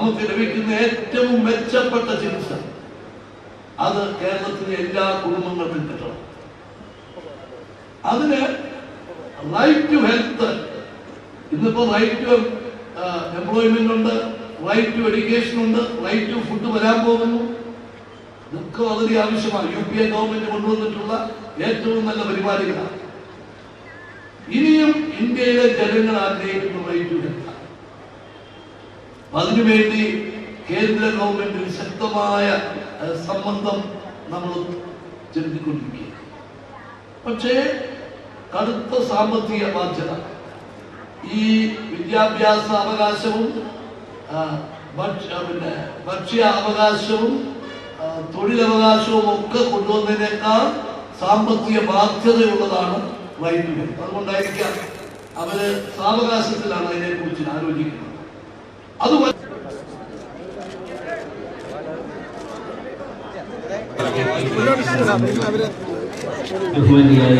നമുക്ക് ലഭിക്കുന്ന ഏറ്റവും മെച്ചപ്പെട്ട ചികിത്സ അത് കേരളത്തിലെ എല്ലാ കുടുംബങ്ങൾക്കും കിട്ടണം. അതിന് റൈറ്റ് ടു ഹെൽത്ത്, ഇന്നിപ്പോ റൈറ്റ് ടു എംപ്ലോയ്മെന്റ് ഉണ്ട്, റൈറ്റ് ടു എഡ്യൂക്കേഷൻ ഉണ്ട്, റൈറ്റ് ടു ഫുഡ് വരാൻ പോകുന്നു. ഇതൊക്കെ വളരെ ആവശ്യമാണ്. UPA ഗവൺമെന്റ് കൊണ്ടുവന്നിട്ടുള്ള ഏറ്റവും നല്ല പരിപാടികളാണ്. ഇനിയും ഇന്ത്യയിലെ ജനങ്ങൾ ആഗ്രഹിക്കുന്ന റൈറ്റ് ടു ഹെൽത്ത്. അതിനുവേണ്ടി കേന്ദ്ര ഗവൺമെന്റിൽ ശക്തമായ സംബന്ധം നമ്മൾ ചെലുത്തിക്കൊണ്ടിരിക്കുക. പക്ഷേ കടുത്ത സാമ്പത്തിക ബാധ്യത, ഈ വിദ്യാഭ്യാസ അവകാശവും ഭക്ഷ്യ അവകാശവും തൊഴിലവകാശവും ഒക്കെ കൊണ്ടുവന്നതിനേക്കാൾ സാമ്പത്തിക ബാധ്യതയുള്ളതാണ് റൈറ്റ് ടു ഹെൽത്ത്. അതുകൊണ്ടായിരിക്കാം അവര് സാവകാശത്തിലാണ് അതിനെക്കുറിച്ച് ആലോചിക്കുന്നത്. അതുപോലെ ബഹുമാനിയായ